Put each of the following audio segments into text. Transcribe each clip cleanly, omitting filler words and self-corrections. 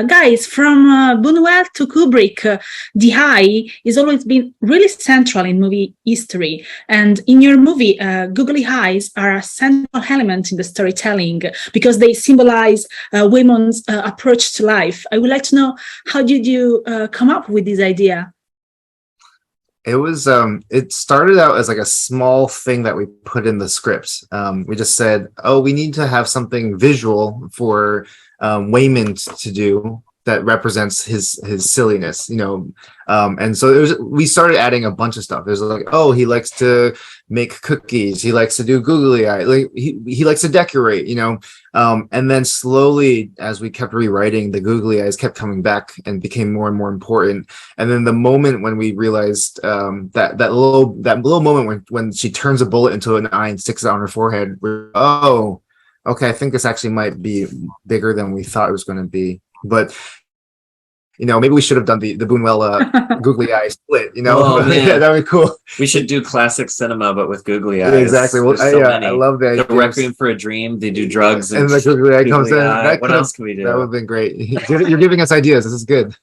Guys, from Buñuel to Kubrick, the eye has always been really central in movie history. And in your movie, googly eyes are a central element in the storytelling because they symbolize women's approach to life. I would like to know, how did you come up with this idea? It started out as like a small thing that we put in the script. We just said, oh, we need to have something visual for Waymond to do that represents his silliness, and so we started adding a bunch of stuff. There's like, oh, he likes to make cookies, he likes to do googly eye, like he likes to decorate, and then slowly, as we kept rewriting, the googly eyes kept coming back and became more and more important. And then the moment when we realized that little moment when she turns a bullet into an eye and sticks it on her forehead, oh, okay, I think this actually might be bigger than we thought it was going to be. But maybe we should have done the Buñuel googly eye split. Oh, yeah, that'd be cool. We should do classic cinema, but with googly eyes. Yeah, exactly. Well, I love that. The Requiem for a Dream. They do drugs, and the googly eye comes in. What else can we do? That would have been great. You're giving us ideas. This is good.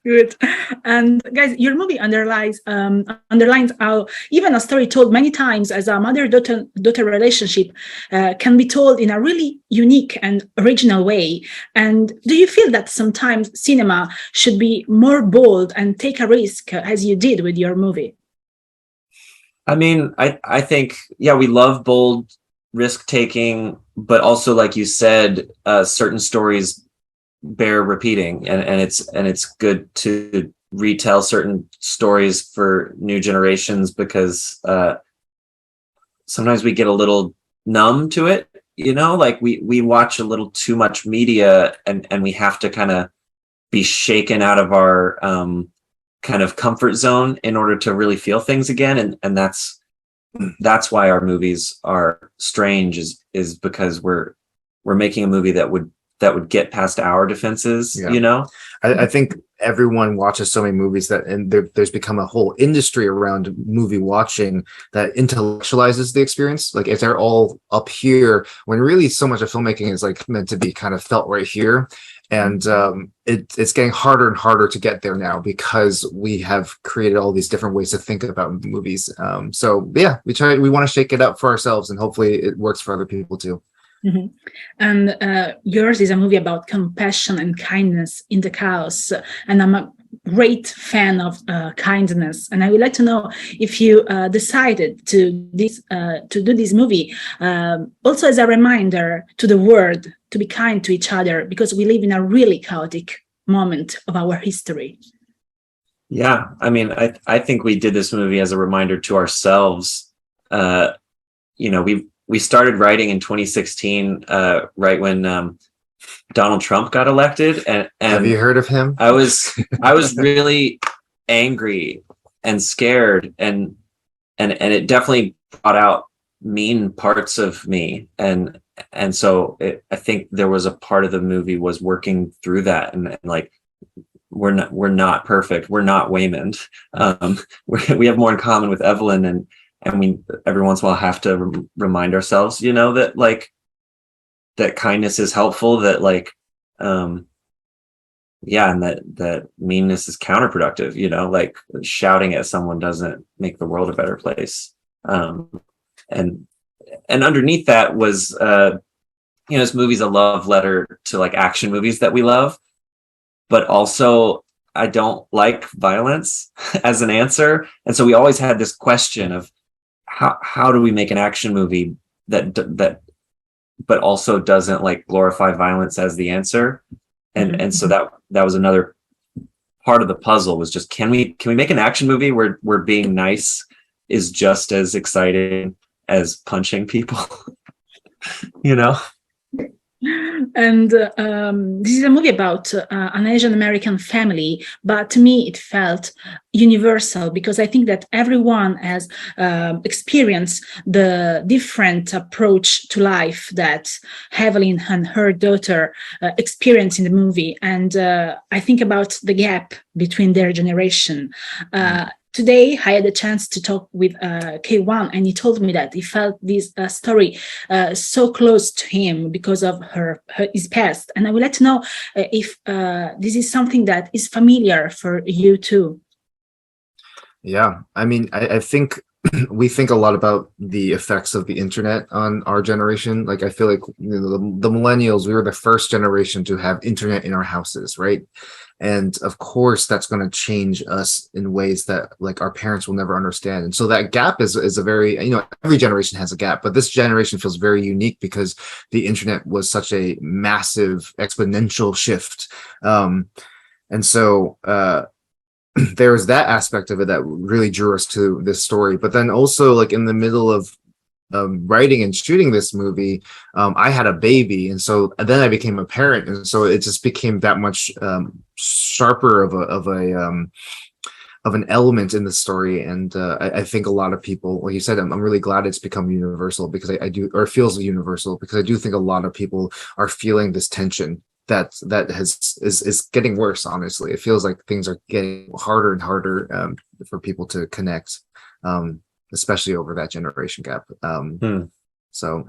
Good. And guys, your movie underlines how even a story told many times as a mother-daughter relationship can be told in a really unique and original way. And do you feel that sometimes cinema should be more bold and take a risk, as you did with your movie? I mean, I think, yeah, we love bold risk-taking, but also, like you said, certain stories bear repeating, and it's good to retell certain stories for new generations, because sometimes we get a little numb to it, like we watch a little too much media, and we have to kind of be shaken out of our kind of comfort zone in order to really feel things again, and that's why our movies are strange, is because we're making a movie that would get past our defenses. Yeah. I think everyone watches so many movies and there's become a whole industry around movie watching that intellectualizes the experience. Like, if they're all up here, when really so much of filmmaking is like meant to be kind of felt right here. And it's getting harder and harder to get there now because we have created all these different ways to think about movies. So yeah, we want to shake it up for ourselves, and hopefully it works for other people too. Mm-hmm. And yours is a movie about compassion and kindness in the chaos, and I'm a great fan of kindness. And I would like to know if you decided to do this movie also as a reminder to the world to be kind to each other, because we live in a really chaotic moment of our history. Yeah, I mean, I think we did this movie as a reminder to ourselves. We started writing in 2016, right when Donald Trump got elected. And have you heard of him? I was really angry and scared, and it definitely brought out mean parts of me. And so I think there was a part of the movie was working through that, and like, we're not perfect. We're not Waymond. We have more in common with Evelyn, and we every once in a while have to remind ourselves, that like that kindness is helpful, that like and that meanness is counterproductive, like shouting at someone doesn't make the world a better place. And underneath that was this movie's a love letter to like action movies that we love, but also I don't like violence as an answer. And so we always had this question of how do we make an action movie that but also doesn't like glorify violence as the answer. And so that was another part of the puzzle, was just, can we make an action movie where being nice is just as exciting as punching people? And this is a movie about an Asian American family, but to me it felt universal, because I think that everyone has experienced the different approach to life that Evelyn and her daughter experience in the movie. And I think about the gap between their generation. today I had a chance to talk with Kwan, and he told me that he felt this story so close to him because of his past. And I would like to know if this is something that is familiar for you too. Yeah, I mean, I think we think a lot about the effects of the internet on our generation. Like, I feel like, you know, the millennials, we were the first generation to have internet in our houses, right? And of course, that's going to change us in ways that like our parents will never understand. And so that gap is a very, you know, every generation has a gap, but this generation feels very unique because the internet was such a massive exponential shift. And so there was that aspect of it that really drew us to this story. But then also, like, in the middle of writing and shooting this movie, I had a baby, and so then I became a parent, and so it just became that much sharper of an element in the story. And I think a lot of people, like you said, I'm really glad it's become universal, because I do, or feels universal, because I do think a lot of people are feeling this tension that is getting worse. Honestly, it feels like things are getting harder and harder for people to connect, especially over that generation gap. So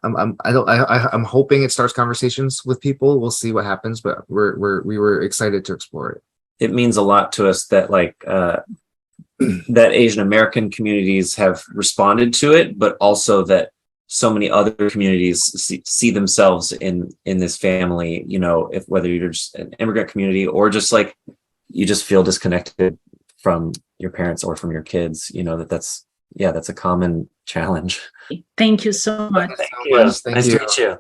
I'm hoping it starts conversations with people. We'll see what happens, but we were excited to explore it. It means a lot to us that that Asian American communities have responded to it, but also that so many other communities see themselves in this family, you know, if whether you're just an immigrant community or just like you just feel disconnected from your parents or from your kids, you know, that's a common challenge. Thank you so much. Thank you. Nice to meet you.